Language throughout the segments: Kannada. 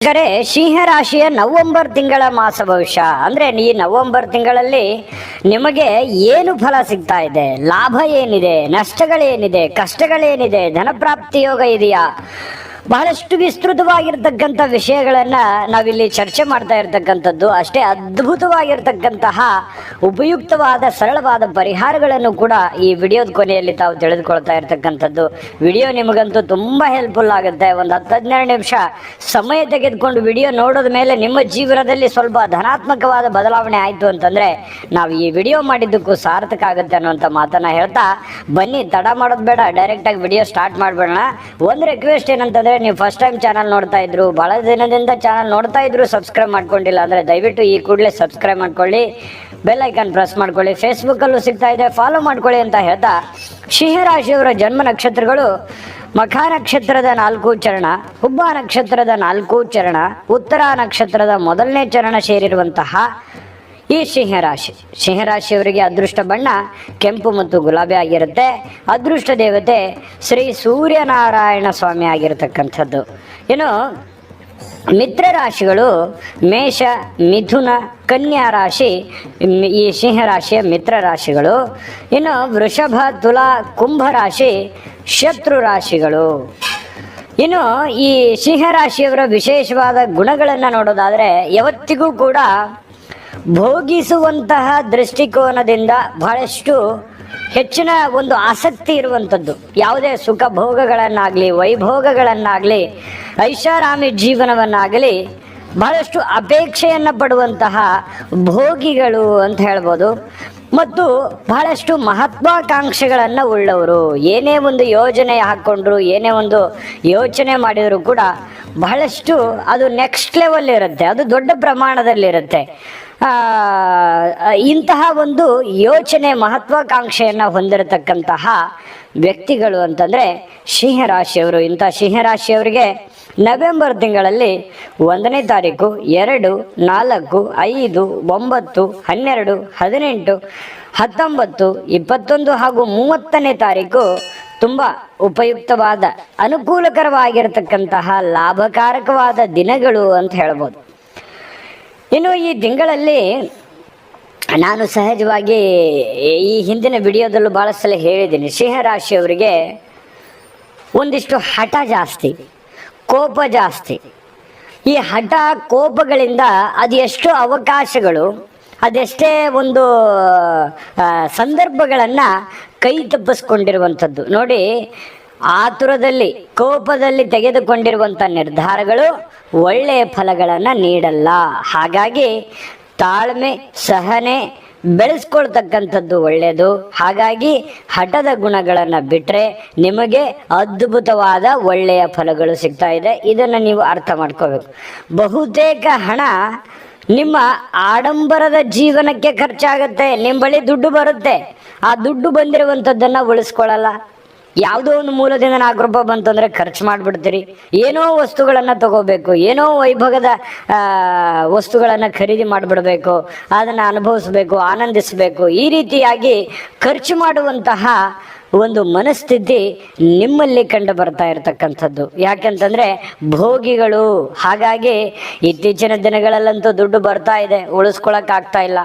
ಕರೆ ಸಿಂಹ ರಾಶಿಯ ನವೆಂಬರ್ ತಿಂಗಳ ಮಾಸ ಭವಿಷ್ಯ ಅಂದ್ರೆ ಈ ನವೆಂಬರ್ ತಿಂಗಳಲ್ಲಿ ನಿಮಗೆ ಏನು ಫಲ ಸಿಗ್ತಾ ಇದೆ, ಲಾಭ ಏನಿದೆ, ನಷ್ಟಗಳೇನಿದೆ, ಕಷ್ಟಗಳೇನಿದೆ, ಧನಪ್ರಾಪ್ತಿ ಯೋಗ ಇದೆಯಾ, ಬಹಳಷ್ಟು ವಿಸ್ತೃತವಾಗಿರ್ತಕ್ಕಂಥ ವಿಷಯಗಳನ್ನ ನಾವಿಲ್ಲಿ ಚರ್ಚೆ ಮಾಡ್ತಾ ಇರ್ತಕ್ಕಂಥದ್ದು. ಅಷ್ಟೇ ಅದ್ಭುತವಾಗಿರ್ತಕ್ಕಂತಹ ಉಪಯುಕ್ತವಾದ ಸರಳವಾದ ಪರಿಹಾರಗಳನ್ನು ಕೂಡ ಈ ವಿಡಿಯೋದ ಕೊನೆಯಲ್ಲಿ ತಾವು ತಿಳಿದುಕೊಳ್ತಾ ಇರ್ತಕ್ಕಂಥದ್ದು. ವಿಡಿಯೋ ನಿಮಗಂತೂ ತುಂಬಾ ಹೆಲ್ಪ್ಫುಲ್ ಆಗುತ್ತೆ. ಒಂದು 10-12 ನಿಮಿಷ ಸಮಯ ತೆಗೆದುಕೊಂಡು ವಿಡಿಯೋ ನೋಡೋದ ಮೇಲೆ ನಿಮ್ಮ ಜೀವನದಲ್ಲಿ ಸ್ವಲ್ಪ ಧನಾತ್ಮಕವಾದ ಬದಲಾವಣೆ ಆಯ್ತು ಅಂತಂದ್ರೆ ನಾವು ಈ ವಿಡಿಯೋ ಮಾಡಿದ್ದಕ್ಕೂ ಸಾರ್ಥಕ ಆಗುತ್ತೆ ಅನ್ನುವಂಥ ಮಾತನ್ನ ಹೇಳ್ತಾ ಬನ್ನಿ, ತಡ ಮಾಡೋದು ಬೇಡ, ಡೈರೆಕ್ಟ್ ಆಗಿ ವಿಡಿಯೋ ಸ್ಟಾರ್ಟ್ ಮಾಡ್ಬೇಡ. ಒಂದು ರಿಕ್ವೆಸ್ಟ್ ಏನಂತಂದ್ರೆ, ನೀವು ಫಸ್ಟ್ ಟೈಮ್ ಚಾನಲ್ ನೋಡ್ತಾ ಇದ್ರು, ಬಹಳ ದಿನದಿಂದ ಚಾನಲ್ ನೋಡ್ತಾ ಇದ್ರು, ಸಬ್ಸ್ಕ್ರೈಬ್ ಮಾಡ್ಕೊಂಡಿಲ್ಲ ಅಂದ್ರೆ ದಯವಿಟ್ಟು ಈ ಕೂಡಲೇ ಸಬ್ಸ್ಕ್ರೈಬ್ ಮಾಡ್ಕೊಳ್ಳಿ, ಬೆಲ್ ಐಕಾನ್ ಪ್ರೆಸ್ ಮಾಡ್ಕೊಳ್ಳಿ, ಫೇಸ್ಬುಕ್ ಅಲ್ಲೂ ಸಿಗ್ತಾ ಇದೆ, ಫಾಲೋ ಮಾಡ್ಕೊಳ್ಳಿ ಅಂತ ಹೇಳ್ತಾ, ಸಿಂಹರಾಶಿಯವರ ಜನ್ಮ ನಕ್ಷತ್ರಗಳು ಮಖ ನಕ್ಷತ್ರದ 4 ಚರಣ, ಹುಬ್ಬ ನಕ್ಷತ್ರದ 4 ಚರಣ, ಉತ್ತರ ನಕ್ಷತ್ರದ 1ನೇ ಚರಣ ಸೇರಿರುವಂತಹ ಈ ಸಿಂಹರಾಶಿಯವರಿಗೆ ಅದೃಷ್ಟ ಬಣ್ಣ ಕೆಂಪು ಮತ್ತು ಗುಲಾಬಿ ಆಗಿರುತ್ತೆ. ಅದೃಷ್ಟ ದೇವತೆ ಶ್ರೀ ಸೂರ್ಯನಾರಾಯಣ ಸ್ವಾಮಿ ಆಗಿರತಕ್ಕಂಥದ್ದು. ಇನ್ನು ಮಿತ್ರ ರಾಶಿಗಳು ಮೇಷ, ಮಿಥುನ, ಕನ್ಯಾ ರಾಶಿ ಈ ಸಿಂಹರಾಶಿಯ ಮಿತ್ರ ರಾಶಿಗಳು. ಇನ್ನು ವೃಷಭ, ತುಲಾ, ಕುಂಭ ರಾಶಿ ಶತ್ರು ರಾಶಿಗಳು. ಇನ್ನು ಈ ಸಿಂಹರಾಶಿಯವರ ವಿಶೇಷವಾದ ಗುಣಗಳನ್ನು ನೋಡೋದಾದ್ರೆ, ಯಾವತ್ತಿಗೂ ಕೂಡ ಭೋಗಿಸುವಂತಹ ದೃಷ್ಟಿಕೋನದಿಂದ ಬಹಳಷ್ಟು ಹೆಚ್ಚಿನ ಒಂದು ಆಸಕ್ತಿ ಇರುವಂಥದ್ದು. ಯಾವುದೇ ಸುಖ ಭೋಗಗಳನ್ನಾಗಲಿ, ವೈಭೋಗಗಳನ್ನಾಗಲಿ, ಐಷಾರಾಮಿ ಜೀವನವನ್ನಾಗಲಿ ಬಹಳಷ್ಟು ಅಪೇಕ್ಷೆಯನ್ನು ಪಡುವಂತಹ ಭೋಗಿಗಳು ಅಂತ ಹೇಳ್ಬೋದು. ಮತ್ತು ಬಹಳಷ್ಟು ಮಹತ್ವಾಕಾಂಕ್ಷೆಗಳನ್ನು ಉಳ್ಳವರು. ಏನೇ ಒಂದು ಯೋಜನೆ ಹಾಕ್ಕೊಂಡ್ರು, ಏನೇ ಒಂದು ಯೋಚನೆ ಮಾಡಿದರೂ ಕೂಡ ಬಹಳಷ್ಟು ಅದು ನೆಕ್ಸ್ಟ್ ಲೆವೆಲ್ ಇರುತ್ತೆ, ಅದು ದೊಡ್ಡ ಪ್ರಮಾಣದಲ್ಲಿರುತ್ತೆ. ಇಂತಹ ಒಂದು ಯೋಚನೆ, ಮಹತ್ವಾಕಾಂಕ್ಷೆಯನ್ನು ಹೊಂದಿರತಕ್ಕಂತಹ ವ್ಯಕ್ತಿಗಳು ಅಂತಂದರೆ ಸಿಂಹರಾಶಿಯವರು. ಇಂಥ ಸಿಂಹರಾಶಿಯವರಿಗೆ ನವೆಂಬರ್ ತಿಂಗಳಲ್ಲಿ 1ನೇ ತಾರೀಕು, 2, 4, 5, 9, 12, 18, 19, 21 ಹಾಗೂ 30ನೇ ತಾರೀಕು ತುಂಬ ಉಪಯುಕ್ತವಾದ, ಅನುಕೂಲಕರವಾಗಿರತಕ್ಕಂತಹ ಲಾಭಕಾರಕವಾದ ದಿನಗಳು ಅಂತ ಹೇಳ್ಬೋದು. ಇನ್ನು ಈ ತಿಂಗಳಲ್ಲಿ ನಾನು ಸಹಜವಾಗಿ ಈ ಹಿಂದಿನ ವಿಡಿಯೋದಲ್ಲೂ ಭಾಳ ಸಲ ಹೇಳಿದ್ದೀನಿ, ಸಿಂಹರಾಶಿಯವರಿಗೆ ಒಂದಿಷ್ಟು ಹಠ ಜಾಸ್ತಿ, ಕೋಪ ಜಾಸ್ತಿ. ಈ ಹಠ ಕೋಪಗಳಿಂದ ಅದೆಷ್ಟು ಅವಕಾಶಗಳು, ಅದೆಷ್ಟೇ ಒಂದು ಸಂದರ್ಭಗಳನ್ನು ಕೈ ತಪ್ಪಿಸ್ಕೊಂಡಿರುವಂಥದ್ದು ನೋಡಿ. ಆತುರದಲ್ಲಿ, ಕೋಪದಲ್ಲಿ ತೆಗೆದುಕೊಂಡಿರುವಂಥ ನಿರ್ಧಾರಗಳು ಒಳ್ಳೆಯ ಫಲಗಳನ್ನು ನೀಡಲ್ಲ. ಹಾಗಾಗಿ ತಾಳ್ಮೆ, ಸಹನೆ ಬೆಳೆಸ್ಕೊಳ್ತಕ್ಕಂಥದ್ದು ಒಳ್ಳೆಯದು. ಹಾಗಾಗಿ ಹಠದ ಗುಣಗಳನ್ನು ಬಿಟ್ಟರೆ ನಿಮಗೆ ಅದ್ಭುತವಾದ ಒಳ್ಳೆಯ ಫಲಗಳು ಸಿಗ್ತಾ ಇದೆ. ಇದನ್ನು ನೀವು ಅರ್ಥ ಮಾಡ್ಕೋಬೇಕು. ಬಹುತೇಕ ಹಣ ನಿಮ್ಮ ಆಡಂಬರದ ಜೀವನಕ್ಕೆ ಖರ್ಚಾಗತ್ತೆ. ನಿಮ್ಮ ಬಳಿ ದುಡ್ಡು ಬರುತ್ತೆ, ಆ ದುಡ್ಡು ಬಂದಿರುವಂಥದ್ದನ್ನು ಉಳಿಸ್ಕೊಳ್ಳಲ್ಲ. ಯಾವುದೋ ಒಂದು ಮೂಲದಿಂದ 4 ರೂಪಾಯಿ ಬಂತಂದರೆ ಖರ್ಚು ಮಾಡಿಬಿಡ್ತೀರಿ. ಏನೋ ವಸ್ತುಗಳನ್ನು ತಗೋಬೇಕು, ಏನೋ ವೈಭವದ ವಸ್ತುಗಳನ್ನು ಖರೀದಿ ಮಾಡಿಬಿಡಬೇಕು, ಅದನ್ನು ಅನುಭವಿಸ್ಬೇಕು, ಆನಂದಿಸಬೇಕು. ಈ ರೀತಿಯಾಗಿ ಖರ್ಚು ಮಾಡುವಂತಹ ಒಂದು ಮನಸ್ಥಿತಿ ನಿಮ್ಮಲ್ಲಿ ಕಂಡು ಬರ್ತಾ ಇರತಕ್ಕಂಥದ್ದು. ಯಾಕೆಂತಂದರೆ ಭೋಗಿಗಳು. ಹಾಗಾಗಿ ಇತ್ತೀಚಿನ ದಿನಗಳಲ್ಲಂತೂ ದುಡ್ಡು ಬರ್ತಾ ಇದೆ, ಉಳಿಸ್ಕೊಳಕ್ಕಾಗ್ತಾ ಇಲ್ಲ.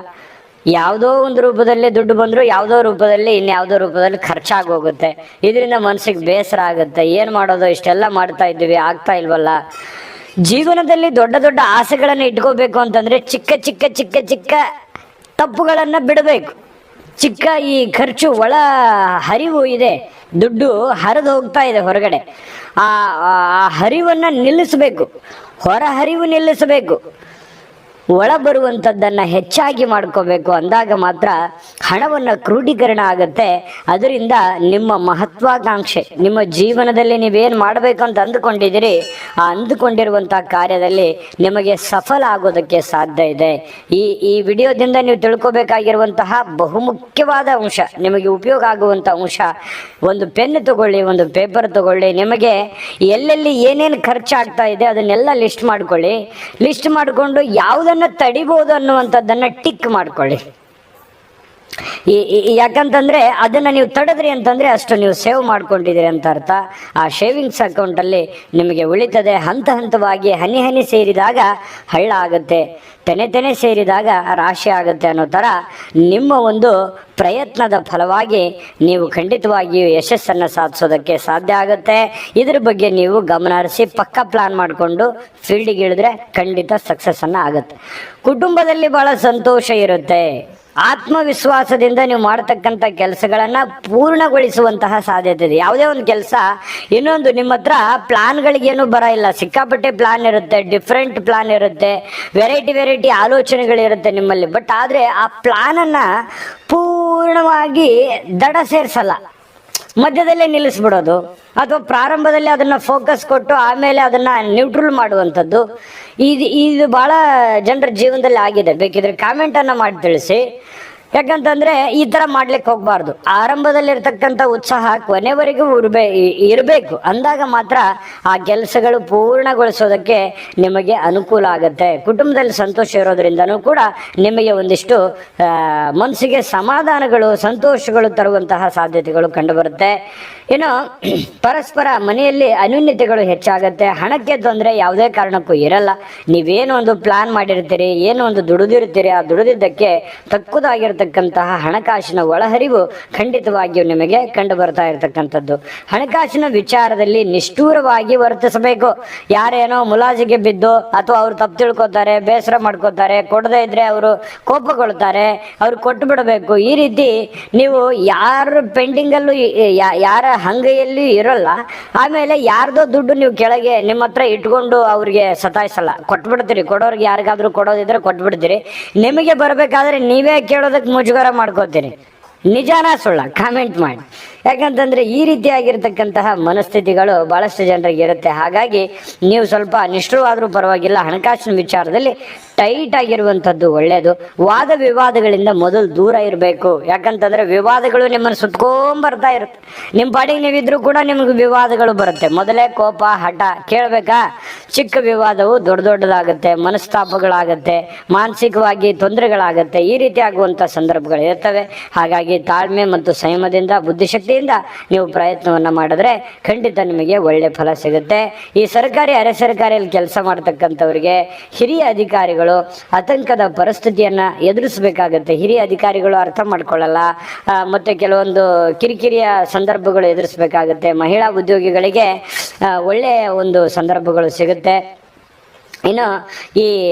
ಯಾವುದೋ ಒಂದು ರೂಪದಲ್ಲಿ ದುಡ್ಡು ಬಂದರೂ ಯಾವುದೋ ರೂಪದಲ್ಲಿ ಇನ್ಯಾವುದೋ ರೂಪದಲ್ಲಿ ಖರ್ಚಾಗೋಗುತ್ತೆ. ಇದರಿಂದ ಮನಸ್ಸಿಗೆ ಬೇಸರ ಆಗುತ್ತೆ. ಏನು ಮಾಡೋದು, ಇಷ್ಟೆಲ್ಲ ಮಾಡ್ತಾ ಇದ್ದೀವಿ, ಆಗ್ತಾ ಇಲ್ವಲ್ಲ. ಜೀವನದಲ್ಲಿ ದೊಡ್ಡ ದೊಡ್ಡ ಆಸೆಗಳನ್ನು ಇಟ್ಕೋಬೇಕು ಅಂತಂದರೆ ಚಿಕ್ಕ ಚಿಕ್ಕ ಚಿಕ್ಕ ಚಿಕ್ಕ ತಪ್ಪುಗಳನ್ನು ಬಿಡಬೇಕು. ಚಿಕ್ಕ ಈ ಖರ್ಚು, ಒಳ ಹರಿವು ಇದೆ, ದುಡ್ಡು ಹರಿದು ಹೋಗ್ತಾ ಇದೆ ಹೊರಗಡೆ, ಆ ಹರಿವನ್ನು ನಿಲ್ಲಿಸಬೇಕು, ಹೊರ ಹರಿವು ನಿಲ್ಲಿಸಬೇಕು. ಒಳ ಬರುವಂಥದ್ದನ್ನು ಹೆಚ್ಚಾಗಿ ಮಾಡ್ಕೋಬೇಕು. ಅಂದಾಗ ಮಾತ್ರ ಹಣವನ್ನು ಕ್ರೋಢೀಕರಣ ಆಗುತ್ತೆ. ಅದರಿಂದ ನಿಮ್ಮ ಮಹತ್ವಾಕಾಂಕ್ಷೆ, ನಿಮ್ಮ ಜೀವನದಲ್ಲಿ ನೀವೇನು ಮಾಡಬೇಕು ಅಂತ ಅಂದುಕೊಂಡಿದ್ದೀರಿ, ಆ ಅಂದುಕೊಂಡಿರುವಂಥ ಕಾರ್ಯದಲ್ಲಿ ನಿಮಗೆ ಸಫಲ ಆಗೋದಕ್ಕೆ ಸಾಧ್ಯ ಇದೆ. ಈ ವಿಡಿಯೋದಿಂದ ನೀವು ತಿಳ್ಕೊಬೇಕಾಗಿರುವಂತಹ ಬಹುಮುಖ್ಯವಾದ ಅಂಶ, ನಿಮಗೆ ಉಪಯೋಗ ಆಗುವಂಥ ಅಂಶ, ಒಂದು ಪೆನ್ ತಗೊಳ್ಳಿ, ಒಂದು ಪೇಪರ್ ತಗೊಳ್ಳಿ. ನಿಮಗೆ ಎಲ್ಲೆಲ್ಲಿ ಏನೇನು ಖರ್ಚಾಗ್ತಾ ಇದೆ ಅದನ್ನೆಲ್ಲ ಲಿಸ್ಟ್ ಮಾಡ್ಕೊಳ್ಳಿ. ಲಿಸ್ಟ್ ಮಾಡಿಕೊಂಡು ಯಾವುದನ್ನು ತಡಿಬೋದು ಅನ್ನುವಂಥದ್ದನ್ನು ಟಿಕ್ ಮಾಡ್ಕೊಳ್ಳಿ. ಯಾಕಂತಂದ್ರೆ ಅದನ್ನ ನೀವು ತಡೆದ್ರಿ ಅಂತಂದ್ರೆ ಅಷ್ಟು ನೀವು ಸೇವ್ ಮಾಡ್ಕೊಂಡಿದ್ದೀರಿ ಅಂತ ಅರ್ಥ. ಆ ಶೇವಿಂಗ್ಸ್ ಅಕೌಂಟಲ್ಲಿ ನಿಮಗೆ ಉಳಿತದೆ. ಹಂತ ಹಂತವಾಗಿ ಹನಿ ಹನಿ ಸೇರಿದಾಗ ಹಳ್ಳ ಆಗುತ್ತೆ, ತೆನೆ ತೆನೆ ಸೇರಿದಾಗ ರಾಶಿ ಆಗುತ್ತೆ ಅನ್ನೋ ಥರ ನಿಮ್ಮ ಒಂದು ಪ್ರಯತ್ನದ ಫಲವಾಗಿ ನೀವು ಖಂಡಿತವಾಗಿಯೂ ಯಶಸ್ಸನ್ನು ಸಾಧಿಸೋದಕ್ಕೆ ಸಾಧ್ಯ ಆಗುತ್ತೆ. ಇದ್ರ ಬಗ್ಗೆ ನೀವು ಗಮನ ಹರಿಸಿ ಪಕ್ಕ ಪ್ಲಾನ್ ಮಾಡಿಕೊಂಡು ಫೀಲ್ಡಿಗೆ ಇಳಿದ್ರೆ ಖಂಡಿತ ಸಕ್ಸಸ್ಸನ್ನು ಆಗುತ್ತೆ. ಕುಟುಂಬದಲ್ಲಿ ಬಹಳ ಸಂತೋಷ ಇರುತ್ತೆ. ಆತ್ಮವಿಶ್ವಾಸದಿಂದ ನೀವು ಮಾಡತಕ್ಕಂಥ ಕೆಲಸಗಳನ್ನು ಪೂರ್ಣಗೊಳಿಸುವಂತಹ ಸಾಧ್ಯತೆ ಇದೆ. ಯಾವುದೇ ಒಂದು ಕೆಲಸ ಇನ್ನೊಂದು ನಿಮ್ಮ ಹತ್ರ ಪ್ಲಾನ್ಗಳಿಗೇನು ಬರ ಇಲ್ಲ, ಸಿಕ್ಕಾಪಟ್ಟೆ ಪ್ಲಾನ್ ಇರುತ್ತೆ, ಡಿಫ್ರೆಂಟ್ ಪ್ಲಾನ್ ಇರುತ್ತೆ, ವೆರೈಟಿ ಆಲೋಚನೆಗಳಿರುತ್ತೆ ನಿಮ್ಮಲ್ಲಿ. ಬಟ್ ಆದರೆ ಆ ಪ್ಲಾನನ್ನು ಪೂರ್ಣವಾಗಿ ದಡ ಸೇರಿಸಲ್ಲ, ಮಧ್ಯದಲ್ಲೇ ನಿಲ್ಲಿಸ್ಬಿಡೋದು ಅಥವಾ ಪ್ರಾರಂಭದಲ್ಲಿ ಅದನ್ನು ಫೋಕಸ್ ಕೊಟ್ಟು ಆಮೇಲೆ ಅದನ್ನು ನ್ಯೂಟ್ರಲ್ ಮಾಡುವಂಥದ್ದು. ಇದು ಭಾಳ ಜನರ ಜೀವನದಲ್ಲಿ ಆಗಿದೆ. ಬೇಕಿದ್ರೆ ಕಾಮೆಂಟನ್ನು ಮಾಡಿ ತಿಳಿಸಿ. ಯಾಕಂತಂದರೆ ಈ ಥರ ಮಾಡ್ಲಿಕ್ಕೆ ಹೋಗಬಾರ್ದು. ಆರಂಭದಲ್ಲಿರ್ತಕ್ಕಂಥ ಉತ್ಸಾಹ ಕೊನೆವರೆಗೂ ಇರಬೇಕು. ಅಂದಾಗ ಮಾತ್ರ ಆ ಕೆಲಸಗಳು ಪೂರ್ಣಗೊಳಿಸೋದಕ್ಕೆ ನಿಮಗೆ ಅನುಕೂಲ ಆಗುತ್ತೆ. ಕುಟುಂಬದಲ್ಲಿ ಸಂತೋಷ ಇರೋದ್ರಿಂದನೂ ಕೂಡ ನಿಮಗೆ ಒಂದಿಷ್ಟು ಮನಸ್ಸಿಗೆ ಸಮಾಧಾನಗಳು, ಸಂತೋಷಗಳು ತರುವಂತಹ ಸಾಧ್ಯತೆಗಳು ಕಂಡುಬರುತ್ತೆ. ಇನ್ನು ಪರಸ್ಪರ ಮನೆಯಲ್ಲಿ ಅನ್ಯೂನ್ಯತೆಗಳು ಹೆಚ್ಚಾಗುತ್ತೆ. ಹಣಕ್ಕೆ ತೊಂದರೆ ಯಾವುದೇ ಕಾರಣಕ್ಕೂ ಇರಲ್ಲ. ನೀವೇನು ಒಂದು ಪ್ಲಾನ್ ಮಾಡಿರ್ತೀರಿ, ಏನೋ ಒಂದು ದುಡಿದಿರ್ತೀರಿ, ಆ ದುಡಿದಿದ್ದಕ್ಕೆ ತಕ್ಕುದಾಗಿರ್ತಕ್ಕಂತಹ ಹಣಕಾಸಿನ ಒಳಹರಿವು ಖಂಡಿತವಾಗಿಯೂ ನಿಮಗೆ ಕಂಡು ಬರ್ತಾ ಇರತಕ್ಕಂಥದ್ದು. ಹಣಕಾಸಿನ ವಿಚಾರದಲ್ಲಿ ನಿಷ್ಠೂರವಾಗಿ ವರ್ತಿಸಬೇಕು. ಯಾರೇನೋ ಮುಲಾಜಿಗೆ ಬಿದ್ದು ಅಥವಾ ಅವರು ತಪ್ಪು ತಿಳ್ಕೊತಾರೆ, ಬೇಸರ ಮಾಡ್ಕೋತಾರೆ, ಕೊಡದೇ ಇದ್ರೆ ಅವರು ಕೋಪಗೊಳ್ತಾರೆ, ಅವ್ರು ಕೊಟ್ಟು ಬಿಡಬೇಕು. ಈ ರೀತಿ ನೀವು ಯಾರ ಪೆಂಡಿಂಗಲ್ಲೂ ಯಾರ ಹಂಗೆಯಲ್ಲಿ ಇರೋಲ್ಲ. ಆಮೇಲೆ ಯಾರ್ದೋ ದುಡ್ಡು ನೀವು ಕೆಳಗೆ ನಿಮ್ಮ ಹತ್ರ ಇಟ್ಕೊಂಡು ಅವ್ರಿಗೆ ಸತಾಯಿಸಲ್ಲ, ಕೊಟ್ಬಿಡ್ತೀರಿ. ಕೊಡೋರಿಗೆ ಯಾರಿಗಾದ್ರೂ ಕೊಡೋದಿದ್ರೆ ಕೊಟ್ಬಿಡ್ತೀರಿ. ನಿಮಗೆ ಬರಬೇಕಾದ್ರೆ ನೀವೇ ಕೇಳೋದಕ್ಕೆ ಮುಜುಗರ ಮಾಡ್ಕೋತೀರಿ. ನಿಜಾನ ಸುಳ್ಳ ಕಾಮೆಂಟ್ ಮಾಡಿ. ಯಾಕಂತಂದರೆ ಈ ರೀತಿಯಾಗಿರ್ತಕ್ಕಂತಹ ಮನಸ್ಥಿತಿಗಳು ಭಾಳಷ್ಟು ಜನರಿಗೆ ಇರುತ್ತೆ. ಹಾಗಾಗಿ ನೀವು ಸ್ವಲ್ಪ ನಿಷ್ಠುರವಾದರೂ ಪರವಾಗಿಲ್ಲ, ಹಣಕಾಸಿನ ವಿಚಾರದಲ್ಲಿ ಟೈಟ್ ಆಗಿರುವಂಥದ್ದು ಒಳ್ಳೆಯದು. ವಾದ ವಿವಾದಗಳಿಂದ ಮೊದಲು ದೂರ ಇರಬೇಕು. ಯಾಕಂತಂದರೆ ವಿವಾದಗಳು ನಿಮ್ಮನ್ನು ಸುತ್ಕೊಂಬರ್ತಾ ಇರುತ್ತೆ. ನಿಮ್ಮ ಪಾಡಿಗೆ ನೀವಿದ್ರೂ ಕೂಡ ನಿಮಗೆ ವಿವಾದಗಳು ಬರುತ್ತೆ. ಮೊದಲೇ ಕೋಪ, ಹಠ ಕೇಳಬೇಕಾ? ಚಿಕ್ಕ ವಿವಾದವು ದೊಡ್ಡದಾಗುತ್ತೆ, ಮನಸ್ತಾಪಗಳಾಗತ್ತೆ, ಮಾನಸಿಕವಾಗಿ ತೊಂದರೆಗಳಾಗತ್ತೆ. ಈ ರೀತಿ ಆಗುವಂಥ ಸಂದರ್ಭಗಳು ಇರ್ತವೆ. ಹಾಗಾಗಿ ತಾಳ್ಮೆ ಮತ್ತು ಸಂಯಮದಿಂದ, ಬುದ್ಧಿಶಕ್ತಿಯಿಂದ ನೀವು ಪ್ರಯತ್ನವನ್ನು ಮಾಡಿದ್ರೆ ಖಂಡಿತ ನಿಮಗೆ ಒಳ್ಳೆ ಫಲ ಸಿಗುತ್ತೆ. ಈ ಸರ್ಕಾರಿ, ಅರೆ ಸರ್ಕಾರಿಯಲ್ಲಿ ಕೆಲಸ ಮಾಡ್ತಕ್ಕಂಥವ್ರಿಗೆ ಹಿರಿಯ ಅಧಿಕಾರಿಗಳು ಆತಂಕದ ಪರಿಸ್ಥಿತಿಯನ್ನು ಎದುರಿಸಬೇಕಾಗತ್ತೆ. ಹಿರಿಯ ಅಧಿಕಾರಿಗಳು ಅರ್ಥ ಮಾಡ್ಕೊಳ್ಳಲ್ಲ ಮತ್ತು ಕೆಲವೊಂದು ಕಿರಿಕಿರಿಯ ಸಂದರ್ಭಗಳು ಎದುರಿಸಬೇಕಾಗತ್ತೆ. ಮಹಿಳಾ ಉದ್ಯೋಗಿಗಳಿಗೆ ಒಳ್ಳೆಯ ಒಂದು ಸಂದರ್ಭಗಳು ಸಿಗುತ್ತೆ. ಇನ್ನು ಈ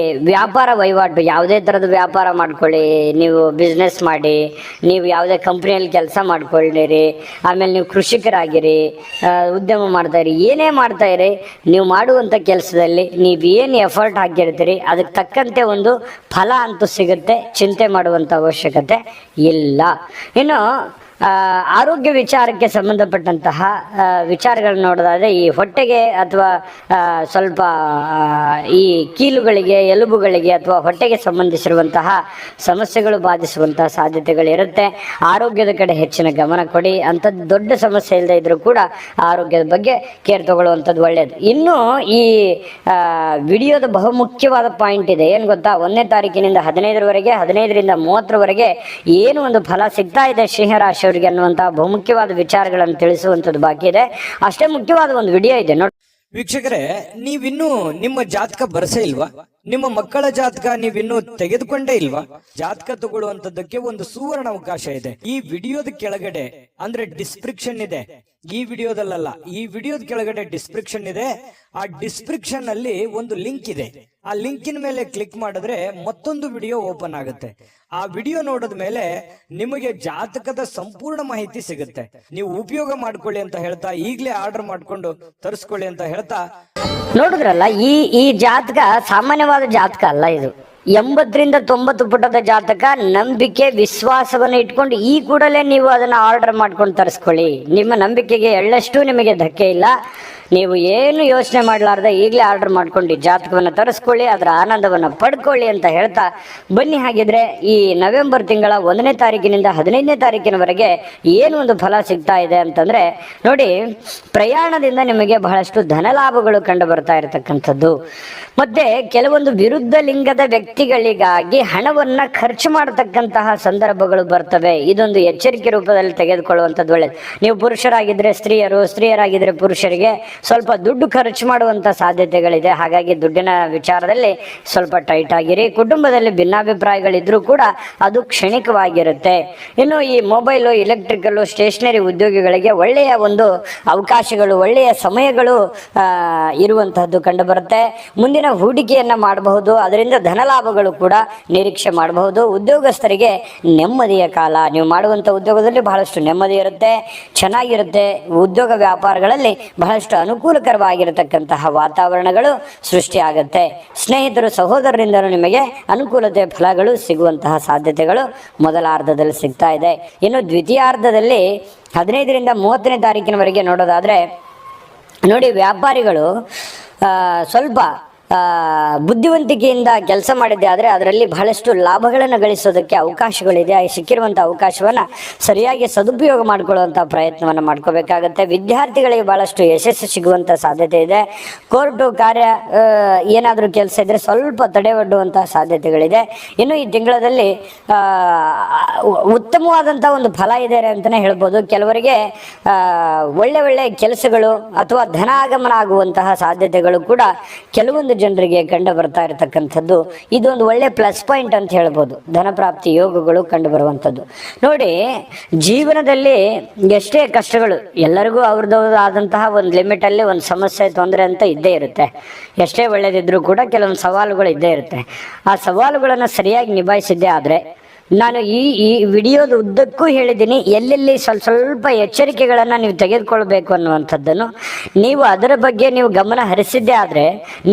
ವ್ಯಾಪಾರ ವಹಿವಾಟು, ಯಾವುದೇ ಥರದ ವ್ಯಾಪಾರ ಮಾಡ್ಕೊಳ್ಳಿ, ನೀವು ಬಿಸ್ನೆಸ್ ಮಾಡಿ, ನೀವು ಯಾವುದೇ ಕಂಪ್ನಿಯಲ್ಲಿ ಕೆಲಸ ಮಾಡ್ಕೊಳ್ಳಿರಿ, ಆಮೇಲೆ ನೀವು ಕೃಷಿಕರಾಗಿರಿ, ಉದ್ಯಮ ಮಾಡ್ತಾಯಿರಿ, ಏನೇ ಮಾಡ್ತಾಯಿರಿ, ನೀವು ಮಾಡುವಂಥ ಕೆಲಸದಲ್ಲಿ ನೀವು ಏನು ಎಫರ್ಟ್ ಹಾಕಿರ್ತೀರಿ ಅದಕ್ಕೆ ತಕ್ಕಂತೆ ಒಂದು ಫಲ ಅಂತೂ ಸಿಗುತ್ತೆ. ಚಿಂತೆ ಮಾಡುವಂಥ ಅವಶ್ಯಕತೆ ಇಲ್ಲ. ಇನ್ನು ಆರೋಗ್ಯ ವಿಚಾರಕ್ಕೆ ಸಂಬಂಧಪಟ್ಟಂತಹ ವಿಚಾರಗಳನ್ನ ನೋಡೋದಾದರೆ ಈ ಹೊಟ್ಟೆಗೆ ಅಥವಾ ಸ್ವಲ್ಪ ಈ ಕೀಲುಗಳಿಗೆ, ಎಲುಬುಗಳಿಗೆ ಅಥವಾ ಹೊಟ್ಟೆಗೆ ಸಂಬಂಧಿಸಿರುವಂತಹ ಸಮಸ್ಯೆಗಳು ಬಾಧಿಸುವಂತಹ ಸಾಧ್ಯತೆಗಳಿರುತ್ತೆ. ಆರೋಗ್ಯದ ಕಡೆ ಹೆಚ್ಚಿನ ಗಮನ ಕೊಡಿ. ಅಂಥದ್ದು ದೊಡ್ಡ ಸಮಸ್ಯೆ ಇಲ್ಲದೆ ಇದ್ರೂ ಕೂಡ ಆರೋಗ್ಯದ ಬಗ್ಗೆ ಕೇರ್ ತಗೊಳ್ಳುವಂಥದ್ದು ಒಳ್ಳೆಯದು. ಇನ್ನು ಈ ವಿಡಿಯೋದ ಬಹುಮುಖ್ಯವಾದ ಪಾಯಿಂಟ್ ಇದೆ. ಏನು ಗೊತ್ತಾ? 1ನೇ ತಾರೀಕಿನಿಂದ 15ರವರೆಗೆ, 15ರಿಂದ 30ರವರೆಗೆ ಏನು ಒಂದು ಫಲ ಸಿಗ್ತಾ ಇದೆ ಸಿಂಹರಾಶಿ ಅವರಿಗೆ ಅನ್ನುವಂತಹ ಬಹುಮುಖ್ಯವಾದ ವಿಚಾರಗಳನ್ನು ತಿಳಿಸುವಂಥದ್ದು ಬಾಕಿ ಇದೆ. ಅಷ್ಟೇ ಮುಖ್ಯವಾದ ಒಂದು ವಿಡಿಯೋ ಇದೆ ನೋಡಿ. ವೀಕ್ಷಕರೇ, ನೀವಿನ್ನೂ ನಿಮ್ಮ ಜಾತಕ ಬರಸೇ ಇಲ್ವಾ? ನಿಮ್ಮ ಮಕ್ಕಳ ಜಾತಕ ನೀವಿನ್ನೂ ತೆಗೆದುಕೊಂಡೇ ಇಲ್ವಾ? ಜಾತಕ ತಗೊಳ್ಳುವಂತದ್ದಕ್ಕೆ ಒಂದು ಸುವರ್ಣ ಅವಕಾಶ ಇದೆ. ಈ ವಿಡಿಯೋದ ಕೆಳಗಡೆ ಅಂದ್ರೆ ಡಿಸ್ಕ್ರಿಪ್ಷನ್ ಇದೆ. ಈ ವಿಡಿಯೋದಲ್ಲ, ಈ ವಿಡಿಯೋದ ಕೆಳಗಡೆ ಡಿಸ್ಕ್ರಿಪ್ಷನ್ ಇದೆ. ಆ ಡಿಸ್ಕ್ರಿಪ್ಷನ್ ಅಲ್ಲಿ ಒಂದು ಲಿಂಕ್ ಇದೆ. ಆ ಲಿಂಕಿನ ಮೇಲೆ ಕ್ಲಿಕ್ ಮಾಡಿದ್ರೆ ಮತ್ತೊಂದು ವಿಡಿಯೋ ಓಪನ್ ಆಗುತ್ತೆ. ಆ ವಿಡಿಯೋ ನೋಡಿದ ಮೇಲೆ ನಿಮಗೆ ಜಾತಕದ ಸಂಪೂರ್ಣ ಮಾಹಿತಿ ಸಿಗುತ್ತೆ. ನೀವು ಉಪಯೋಗ ಮಾಡ್ಕೊಳ್ಳಿ ಅಂತ ಹೇಳ್ತಾ, ಈಗಲೇ ಆರ್ಡರ್ ಮಾಡ್ಕೊಂಡು ತರಿಸ್ಕೊಳ್ಳಿ ಅಂತ ಹೇಳ್ತಾ, ನೋಡಿದ್ರಲ್ಲ, ಈ ಜಾತಕ ಸಾಮಾನ್ಯವಾದ ಜಾತಕ ಅಲ್ಲ. ಇದು 80ರಿಂದ 90 ಪುಟದ ಜಾತಕ. ನಂಬಿಕೆ, ವಿಶ್ವಾಸವನ್ನು ಇಟ್ಕೊಂಡು ಈ ಕೂಡಲೇ ನೀವು ಅದನ್ನು ಆರ್ಡರ್ ಮಾಡ್ಕೊಂಡು ತರಿಸ್ಕೊಳ್ಳಿ. ನಿಮ್ಮ ನಂಬಿಕೆಗೆ ಎಳ್ಳಷ್ಟು ನಿಮಗೆ ಧಕ್ಕೆ ಇಲ್ಲ. ನೀವು ಏನು ಯೋಚನೆ ಮಾಡಲಾರ್ದೆ ಈಗಲೇ ಆರ್ಡರ್ ಮಾಡ್ಕೊಂಡು ಜಾತಕವನ್ನು ತರಿಸ್ಕೊಳ್ಳಿ, ಅದರ ಆನಂದವನ್ನು ಪಡ್ಕೊಳ್ಳಿ ಅಂತ ಹೇಳ್ತಾ ಬನ್ನಿ. ಹಾಗಿದ್ರೆ ಈ ನವೆಂಬರ್ ತಿಂಗಳ 1ನೇ ತಾರೀಕಿನಿಂದ 15ನೇ ತಾರೀಕಿನವರೆಗೆ ಏನು ಒಂದು ಫಲ ಸಿಗ್ತಾ ಇದೆ ಅಂತಂದರೆ ನೋಡಿ, ಪ್ರಯಾಣದಿಂದ ನಿಮಗೆ ಬಹಳಷ್ಟು ಧನಲಾಭಗಳು ಕಂಡು ಬರ್ತಾ ಇರತಕ್ಕಂಥದ್ದು. ಮತ್ತು ಕೆಲವೊಂದು ವಿರುದ್ಧ ಲಿಂಗದ ವ್ಯಕ್ತಿ ವ್ಯಕ್ತಿಗಳಿಗಾಗಿ ಹಣವನ್ನ ಖರ್ಚು ಮಾಡತಕ್ಕಂತಹ ಸಂದರ್ಭಗಳು ಬರ್ತವೆ. ಇದೊಂದು ಎಚ್ಚರಿಕೆ ರೂಪದಲ್ಲಿ ತೆಗೆದುಕೊಳ್ಳುವಂಥದ್ದು ಒಳ್ಳೆಯದು. ನೀವು ಪುರುಷರಾಗಿದ್ರೆ ಸ್ತ್ರೀಯರಾಗಿದ್ರೆ ಪುರುಷರಿಗೆ ಸ್ವಲ್ಪ ದುಡ್ಡು ಖರ್ಚು ಮಾಡುವಂತ ಸಾಧ್ಯತೆಗಳಿದೆ. ಹಾಗಾಗಿ ದುಡ್ಡಿನ ವಿಚಾರದಲ್ಲಿ ಸ್ವಲ್ಪ ಟೈಟ್ ಆಗಿರಿ. ಕುಟುಂಬದಲ್ಲಿ ಭಿನ್ನಾಭಿಪ್ರಾಯಗಳಿದ್ರೂ ಕೂಡ ಅದು ಕ್ಷಣಿಕವಾಗಿರುತ್ತೆ. ಇನ್ನು ಈ ಮೊಬೈಲು, ಎಲೆಕ್ಟ್ರಿಕಲ್, ಸ್ಟೇಷನರಿ ಉದ್ಯೋಗಿಗಳಿಗೆ ಒಳ್ಳೆಯ ಒಂದು ಅವಕಾಶಗಳು, ಒಳ್ಳೆಯ ಸಮಯಗಳು ಇರುವಂತಹದ್ದು ಕಂಡು ಬರುತ್ತೆ. ಮುಂದಿನ ಹೂಡಿಕೆಯನ್ನ ಮಾಡಬಹುದು, ಅದರಿಂದ ಧನಲಾಭಗಳು ಕೂಡ ನಿರೀಕ್ಷೆ ಮಾಡಬಹುದು. ಉದ್ಯೋಗಸ್ಥರಿಗೆ ನೆಮ್ಮದಿಯ ಕಾಲ. ನೀವು ಮಾಡುವಂತ ಉದ್ಯೋಗದಲ್ಲಿ ಬಹಳಷ್ಟು ನೆಮ್ಮದಿ ಇರುತ್ತೆ, ಚೆನ್ನಾಗಿರುತ್ತೆ. ಉದ್ಯೋಗ ವ್ಯಾಪಾರಗಳಲ್ಲಿ ಬಹಳಷ್ಟು ಅನುಕೂಲಕರವಾಗಿರತಕ್ಕಂತಹ ವಾತಾವರಣಗಳು ಸೃಷ್ಟಿಯಾಗುತ್ತೆ. ಸ್ನೇಹಿತರು, ಸಹೋದರರಿಂದ ನಿಮಗೆ ಅನುಕೂಲತೆ ಫಲಗಳು ಸಿಗುವಂತಹ ಸಾಧ್ಯತೆಗಳು ಮೊದಲಾರ್ಧದಲ್ಲಿ ಸಿಗ್ತಾ ಇದೆ. ಇನ್ನು ದ್ವಿತೀಯಾರ್ಧದಲ್ಲಿ 15ರಿಂದ 30ನೇ ತಾರೀಕಿನವರೆಗೆ ನೋಡೋದಾದ್ರೆ ನೋಡಿ, ವ್ಯಾಪಾರಿಗಳು ಸ್ವಲ್ಪ ಬುದ್ಧಿವಂತಿಕೆಯಿಂದ ಕೆಲಸ ಮಾಡಿದ್ದೆ ಆದರೆ ಅದರಲ್ಲಿ ಬಹಳಷ್ಟು ಲಾಭಗಳನ್ನು ಗಳಿಸೋದಕ್ಕೆ ಅವಕಾಶಗಳಿದೆ. ಸಿಕ್ಕಿರುವಂಥ ಅವಕಾಶವನ್ನು ಸರಿಯಾಗಿ ಸದುಪಯೋಗ ಮಾಡಿಕೊಳ್ಳುವಂಥ ಪ್ರಯತ್ನವನ್ನು ಮಾಡ್ಕೋಬೇಕಾಗತ್ತೆ. ವಿದ್ಯಾರ್ಥಿಗಳಿಗೆ ಬಹಳಷ್ಟು ಯಶಸ್ಸು ಸಿಗುವಂಥ ಸಾಧ್ಯತೆ ಇದೆ. ಕೋರ್ಟು ಕಾರ್ಯ ಏನಾದರೂ ಕೆಲಸ ಇದ್ದರೆ ಸ್ವಲ್ಪ ತಡೆಗಟ್ಟುವಂಥ ಸಾಧ್ಯತೆಗಳಿದೆ. ಇನ್ನು ಈ ತಿಂಗಳಲ್ಲಿ ಉತ್ತಮವಾದಂಥ ಒಂದು ಫಲ ಇದೆ ಅಂತಲೇ ಹೇಳ್ಬೋದು. ಕೆಲವರಿಗೆ ಒಳ್ಳೆ ಕೆಲಸಗಳು ಅಥವಾ ಧನ ಆಗಮನ ಆಗುವಂತಹ ಸಾಧ್ಯತೆಗಳು ಕೂಡ ಕೆಲವೊಂದು ಜನರಿಗೆ ಕಂಡು ಬರ್ತಾ ಇರತಕ್ಕಂಥದ್ದು. ಇದೊಂದು ಒಳ್ಳೆ ಪ್ಲಸ್ ಪಾಯಿಂಟ್ ಅಂತ ಹೇಳ್ಬೋದು. ಧನ ಪ್ರಾಪ್ತಿ ಯೋಗಗಳು ಕಂಡು ಬರುವಂಥದ್ದು. ನೋಡಿ, ಜೀವನದಲ್ಲಿ ಎಷ್ಟೇ ಕಷ್ಟಗಳು, ಎಲ್ಲರಿಗೂ ಅವ್ರದ್ದು ಆದಂತಹ ಒಂದು ಲಿಮಿಟ್ ಅಲ್ಲಿ ಒಂದು ಸಮಸ್ಯೆ, ತೊಂದರೆ ಅಂತ ಇದ್ದೇ ಇರುತ್ತೆ. ಎಷ್ಟೇ ಒಳ್ಳೇದಿದ್ರು ಕೂಡ ಕೆಲವೊಂದು ಸವಾಲುಗಳು ಇದ್ದೇ ಇರುತ್ತೆ. ಆ ಸವಾಲುಗಳನ್ನು ಸರಿಯಾಗಿ ನಿಭಾಯಿಸಿದ್ದೇ ಆದ್ರೆ, ನಾನು ಈ ವಿಡಿಯೋದ ಉದ್ದಕ್ಕೂ ಹೇಳಿದ್ದೀನಿ, ಎಲ್ಲೆಲ್ಲಿ ಸ್ವಲ್ಪ ಎಚ್ಚರಿಕೆಗಳನ್ನು ನೀವು ತೆಗೆದುಕೊಳ್ಬೇಕು ಅನ್ನುವಂಥದ್ದನ್ನು ನೀವು ಅದರ ಬಗ್ಗೆ ನೀವು ಗಮನ ಹರಿಸಿದ್ದೇ ಆದರೆ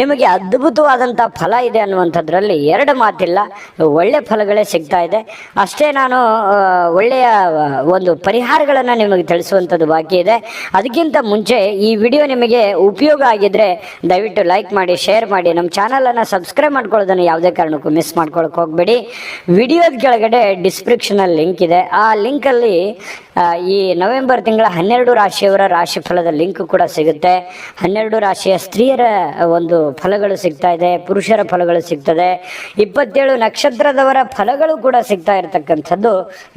ನಿಮಗೆ ಅದ್ಭುತವಾದಂಥ ಫಲ ಇದೆ ಅನ್ನುವಂಥದ್ರಲ್ಲಿ ಎರಡು ಮಾತಿಲ್ಲ. ಒಳ್ಳೆ ಫಲಗಳೇ ಸಿಗ್ತಾ ಇದೆ. ಅಷ್ಟೇ ನಾನು ಒಳ್ಳೆಯ ಒಂದು ಪರಿಹಾರಗಳನ್ನು ನಿಮಗೆ ತಿಳಿಸುವಂಥದ್ದು ಬಾಕಿ ಇದೆ. ಅದಕ್ಕಿಂತ ಮುಂಚೆ ಈ ವಿಡಿಯೋ ನಿಮಗೆ ಉಪಯೋಗ ಆಗಿದ್ರೆ ದಯವಿಟ್ಟು ಲೈಕ್ ಮಾಡಿ, ಶೇರ್ ಮಾಡಿ, ನಮ್ಮ ಚಾನಲನ್ನು ಸಬ್ಸ್ಕ್ರೈಬ್ ಮಾಡ್ಕೊಳ್ಳೋದನ್ನು ಯಾವುದೇ ಕಾರಣಕ್ಕೂ ಮಿಸ್ ಮಾಡ್ಕೊಳಕ್ಕೆ ಹೋಗಬೇಡಿ. ವಿಡಿಯೋದ ಕೆಳಗಡೆ ಡಿಸ್ಕ್ರಿಪ್ಷನ್ ಅಲ್ಲಿ ಲಿಂಕ್ ಇದೆ. ಆ ಲಿಂಕ್ ಅಲ್ಲಿ ಈ ನವೆಂಬರ್ ತಿಂಗಳ 12 ರಾಶಿಯವರ ರಾಶಿ ಫಲದ ಲಿಂಕ್ ಕೂಡ ಸಿಗುತ್ತೆ. 12 ರಾಶಿಯ ಸ್ತ್ರೀಯರ ಒಂದು ಫಲಗಳು ಸಿಗ್ತಾ ಇದೆ, ಪುರುಷರ ಫಲಗಳು ಸಿಗ್ತದೆ. 27 ನಕ್ಷತ್ರದವರ ಫಲಗಳು ಕೂಡ ಸಿಗ್ತಾ ಇರತಕ್ಕಂಥದ್ದು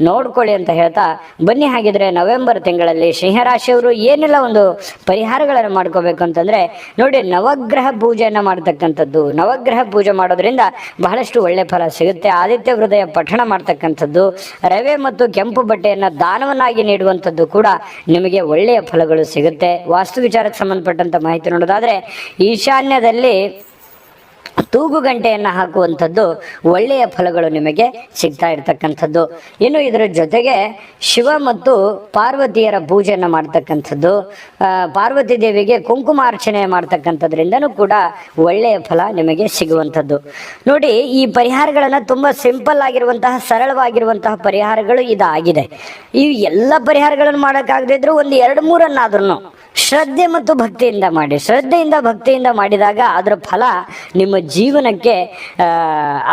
ನೋಡ್ಕೊಳ್ಳಿ ಅಂತ ಹೇಳ್ತಾ ಬನ್ನಿ. ಹಾಗಿದ್ರೆ ನವೆಂಬರ್ ತಿಂಗಳಲ್ಲಿ ಸಿಂಹರಾಶಿಯವರು ಏನೆಲ್ಲ ಒಂದು ಪರಿಹಾರಗಳನ್ನು ಮಾಡ್ಕೋಬೇಕು ಅಂತಂದ್ರೆ ನೋಡಿ, ನವಗ್ರಹ ಪೂಜೆಯನ್ನ ಮಾಡ್ತಕ್ಕಂಥದ್ದು. ನವಗ್ರಹ ಪೂಜೆ ಮಾಡೋದ್ರಿಂದ ಬಹಳಷ್ಟು ಒಳ್ಳೆ ಫಲ ಸಿಗುತ್ತೆ. ಆದಿತ್ಯ ಹೃದಯ ಪಠಣ ಮಾಡ್ತಕ್ಕಂಥದ್ದು, ರವೆ ಮತ್ತು ಕೆಂಪು ಬಟ್ಟೆಯನ್ನ ದಾನವನ್ನಾಗಿ ನೀಡುವಂಥದ್ದು ಕೂಡ ನಿಮಗೆ ಒಳ್ಳೆಯ ಫಲಗಳು ಸಿಗುತ್ತೆ. ವಾಸ್ತು ವಿಚಾರಕ್ಕೆ ಸಂಬಂಧಪಟ್ಟಂತ ಮಾಹಿತಿ ನೋಡೋದಾದ್ರೆ, ಈಶಾನ್ಯದಲ್ಲಿ ತೂಗು ಗಂಟೆಯನ್ನು ಹಾಕುವಂಥದ್ದು ಒಳ್ಳೆಯ ಫಲಗಳು ನಿಮಗೆ ಸಿಗ್ತಾ ಇರ್ತಕ್ಕಂಥದ್ದು. ಇನ್ನು ಇದರ ಜೊತೆಗೆ ಶಿವ ಮತ್ತು ಪಾರ್ವತಿಯರ ಪೂಜೆಯನ್ನು ಮಾಡ್ತಕ್ಕಂಥದ್ದು, ಪಾರ್ವತಿ ದೇವಿಗೆ ಕುಂಕುಮಾರ್ಚನೆ ಮಾಡ್ತಕ್ಕಂಥದ್ರಿಂದನೂ ಕೂಡ ಒಳ್ಳೆಯ ಫಲ ನಿಮಗೆ ಸಿಗುವಂಥದ್ದು. ನೋಡಿ, ಈ ಪರಿಹಾರಗಳನ್ನು ತುಂಬ ಸಿಂಪಲ್ ಆಗಿರುವಂತಹ, ಸರಳವಾಗಿರುವಂತಹ ಪರಿಹಾರಗಳು ಇದಾಗಿದೆ. ಈ ಎಲ್ಲ ಪರಿಹಾರಗಳನ್ನು ಮಾಡೋಕ್ಕಾಗದೇ ಇದ್ರೂ ಒಂದು 2-3 ಶ್ರದ್ಧೆ ಮತ್ತು ಭಕ್ತಿಯಿಂದ ಮಾಡಿ. ಶ್ರದ್ಧೆಯಿಂದ ಭಕ್ತಿಯಿಂದ ಮಾಡಿದಾಗ ಅದರ ಫಲ ನಿಮ್ಮ ಜೀವನಕ್ಕೆ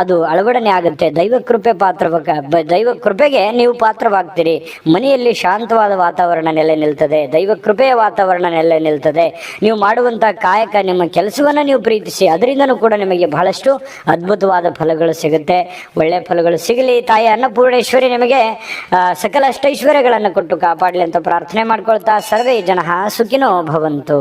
ಅದು ಅಳವಡನೆ ಆಗುತ್ತೆ. ದೈವ ಕೃಪೆಗೆ ನೀವು ಪಾತ್ರವಾಗ್ತೀರಿ. ಮನೆಯಲ್ಲಿ ಶಾಂತವಾದ ವಾತಾವರಣ ನೆಲೆ ನಿಲ್ತದೆ, ದೈವ ಕೃಪೆಯ ವಾತಾವರಣ ನೆಲೆ ನಿಲ್ತದೆ. ನೀವು ಮಾಡುವಂಥ ಕಾಯಕ, ನಿಮ್ಮ ಕೆಲಸವನ್ನು ನೀವು ಪ್ರೀತಿಸಿ, ಅದರಿಂದನೂ ಕೂಡ ನಿಮಗೆ ಬಹಳಷ್ಟು ಅದ್ಭುತವಾದ ಫಲಗಳು ಸಿಗುತ್ತೆ. ಒಳ್ಳೆಯ ಫಲಗಳು ಸಿಗಲಿ. ತಾಯಿ ಅನ್ನಪೂರ್ಣೇಶ್ವರಿ ನಿಮಗೆ ಸಕಲ ಅಷ್ಟೈಶ್ವರ್ಯಗಳನ್ನು ಕೊಟ್ಟು ಕಾಪಾಡಲಿ ಅಂತ ಪ್ರಾರ್ಥನೆ ಮಾಡ್ಕೊಳ್ತಾ, ಸರ್ವೇ ಜನಃ ಸುಖಿನೋ ಭವಂತು.